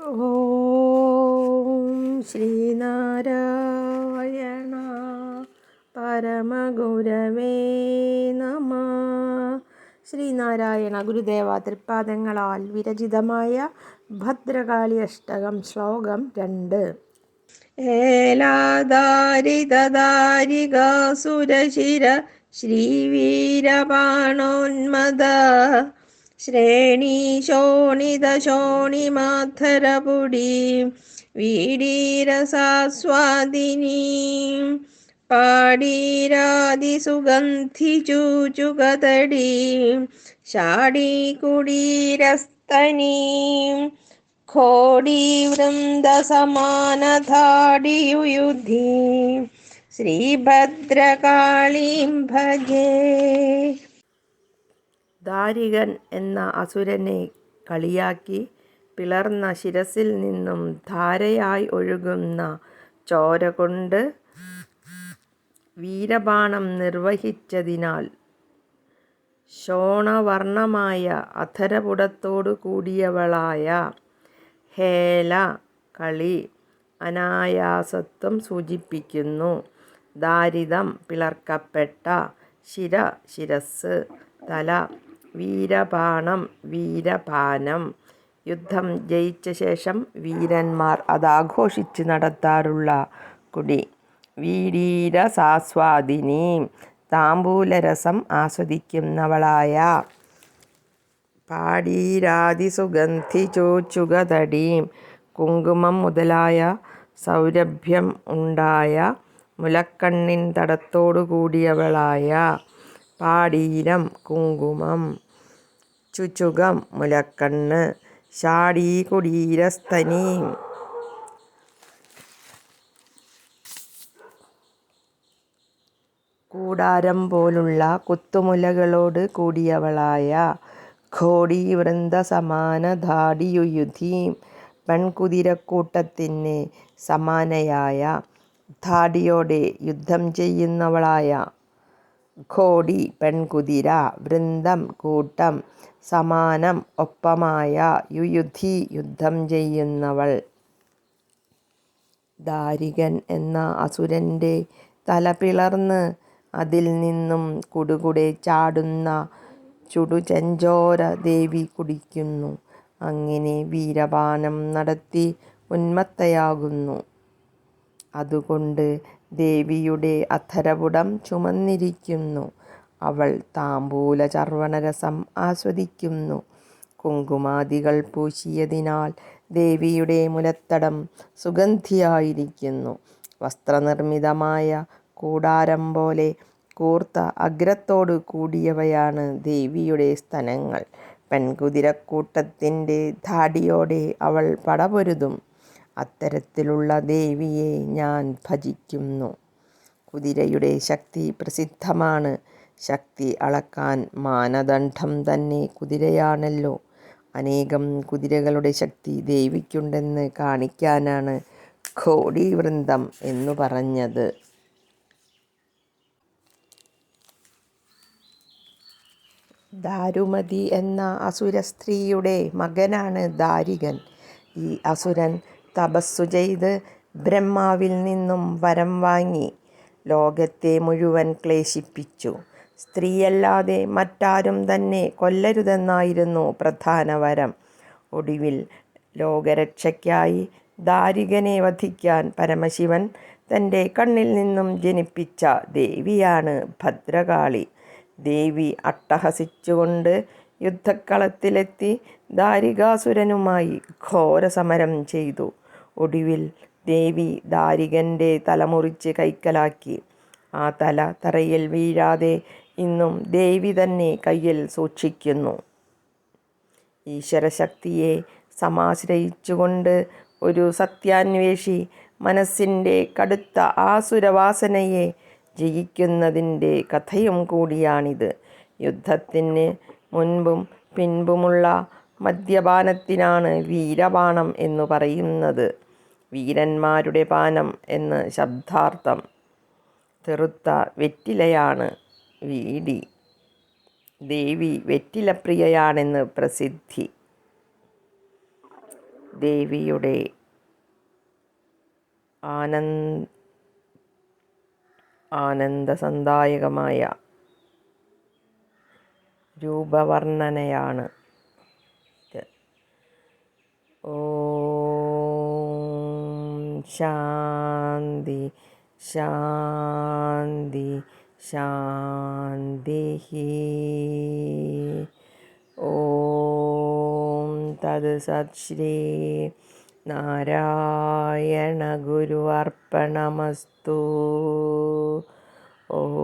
ഓം ശ്രീനാരായണ പരമഗുരവേ നമ. ശ്രീനാരായണ ഗുരുദേവ തൃപ്പാദങ്ങളാൽ വിരചിതമായ ഭദ്രകാളി അഷ്ടകം. ശ്ലോകം 2. ഏലാദാരിതദാരികാസുരശിര ശ്രീവീരബാണോന്മദ ശ്രേണീശോണിതശോണിമാധരപുടീ വീടീരസാസ്വാദിനീം പാടീരാദിസുഗന്ധിചൂചുകതടീം ഷാഢീകുടീരസ്തനീം ഘോടീവൃന്ദസമാനധാടിയുയുധീം ശ്രീഭദ്രകാളീം ഭജേ. ദാരികൻ എന്ന അസുരനെ കളിയാക്കി പിളർന്ന ശിരസിൽ നിന്നും ധാരയായി ഒഴുകുന്ന ചോര കൊണ്ട് വീരബാണം നിർവഹിച്ചതിനാൽ ശോണവർണമായ അധരപുടത്തോടു കൂടിയവളായ ഹേല കളി അനായാസത്വം സൂചിപ്പിക്കുന്നു. ദാരിതം പിളർക്കപ്പെട്ട, ശിര ശിരസ്, തല, വീരബാണം വീരപാനം. യുദ്ധം ജയിച്ച ശേഷം വീരന്മാർ അതാഘോഷിച്ച് നടത്താറുള്ള കുടി. വീരീരസാസ്വാദിനി, താംബൂലരസം ആസ്വദിക്കുന്നവളായ. പാടീരാദിസുഗന്ധിചൂചുകതടീം, കുങ്കുമം മുതലായ സൗരഭ്യം ഉണ്ടായ മുലക്കണ്ണിൻ തടത്തോടു കൂടിയവളായ. പാടീരം കുങ്കുമം, ചുചുകം മുലക്കണ്ണ്, ഷാഢീകുടീരസ്തനീം കൂടാരം പോലുള്ള കുത്തുമുലകളോട് കൂടിയവളായ. ഘോടീവൃന്ദസമാനധാടിയുയുധീം, പെൺകുതിരക്കൂട്ടത്തിന് സമാനയായ ധാടിയോടെ യുദ്ധം ചെയ്യുന്നവളായ. ഘോടി പെൺകുതിര, വൃന്ദം കൂട്ടം, സമാനം ഒപ്പമായ, യുയുധി യുദ്ധം ചെയ്യുന്നവൾ. ദാരികൻ എന്ന അസുരൻ്റെ തല പിളർന്ന് അതിൽ നിന്നും കുടുകുടെ ചാടുന്ന ചുടുചെഞ്ചോര ദേവി കുടിക്കുന്നു. അങ്ങനെ വീരപാനം നടത്തി ഉന്മത്തയാകുന്നു. അതുകൊണ്ട് ദേവിയുടെ അധരപുടം ചുമന്നിരിക്കുന്നു. അവൾ താംബൂല ചർവണരസം ആസ്വദിക്കുന്നു. കുങ്കുമാദികൾ പൂശിയതിനാൽ ദേവിയുടെ മുലത്തടം സുഗന്ധിയായിരിക്കുന്നു. വസ്ത്രനിർമ്മിതമായ കൂടാരം പോലെ കൂർത്ത അഗ്രത്തോടു കൂടിയവയാണ് ദേവിയുടെ സ്തനങ്ങൾ. പെൺകുതിരക്കൂട്ടത്തിൻ്റെ ധാടിയോടെ അവൾ പടപൊരുതും. അത്തരത്തിലുള്ള ദേവിയെ ഞാൻ ഭജിക്കുന്നു. കുതിരയുടെ ശക്തി പ്രസിദ്ധമാണ്. ശക്തി അളക്കാൻ മാനദണ്ഡം തന്നെ കുതിരയാണല്ലോ. അനേകം കുതിരകളുടെ ശക്തി ദേവിക്കുണ്ടെന്ന് കാണിക്കാനാണ് ഘോടീവൃന്ദം എന്നു പറഞ്ഞത്. ദാരുമതി എന്ന അസുര സ്ത്രീയുടെ മകനാണ് ദാരികൻ. ഈ അസുരൻ തപസ്സു ചെയ്ത് ബ്രഹ്മാവിൽ നിന്നും വരം വാങ്ങി ലോകത്തെ മുഴുവൻ ക്ലേശിപ്പിച്ചു. സ്ത്രീയല്ലാതെ മറ്റാരും തന്നെ കൊല്ലരുതെന്നായിരുന്നു പ്രധാന വരം. ഒടുവിൽ ലോകരക്ഷയ്ക്കായി ദാരികനെ വധിക്കാൻ പരമശിവൻ തൻ്റെ കണ്ണിൽ നിന്നും ജനിപ്പിച്ച ദേവിയാണ് ഭദ്രകാളി. ദേവി അട്ടഹസിച്ചുകൊണ്ട് യുദ്ധക്കളത്തിലെത്തി ദാരികാസുരനുമായി ഘോരസമരം ചെയ്തു. ഒടുവിൽ ദേവി ദാരികൻ്റെ തലമുറിച്ച് കൈക്കലാക്കി. ആ തല തറയിൽ വീഴാതെ ഇന്നും ദേവി തന്നെ കയ്യിൽ സൂക്ഷിക്കുന്നു. ഈശ്വരശക്തിയെ സമാശ്രയിച്ചുകൊണ്ട് ഒരു സത്യാന്വേഷി മനസ്സിൻ്റെ കടുത്ത ആസുരവാസനയെ ജയിക്കുന്നതിൻ്റെ കഥയും കൂടിയാണിത്. യുദ്ധത്തിന് മുൻപും പിൻപുമുള്ള മദ്യപാനത്തിനാണ് വീരപാനം എന്നു പറയുന്നത്. വീരന്മാരുടെ പാനം എന്ന് ശബ്ദാർത്ഥം. തെറുത്ത വെറ്റിലയാണ് വീടി. ദേവി വെറ്റിലപ്രിയയാണെന്ന് പ്രസിദ്ധി. ദേവിയുടെ ആനന്ദസന്ദായകമായ രൂപവർണ്ണനയാണ്. ഓം ശാന്തി ശാന്തി ശാന്തി. ഓം തത് സത്. ശ്രീ നാരായണ ഗുരു അർപ്പണമസ്തു. ഓം.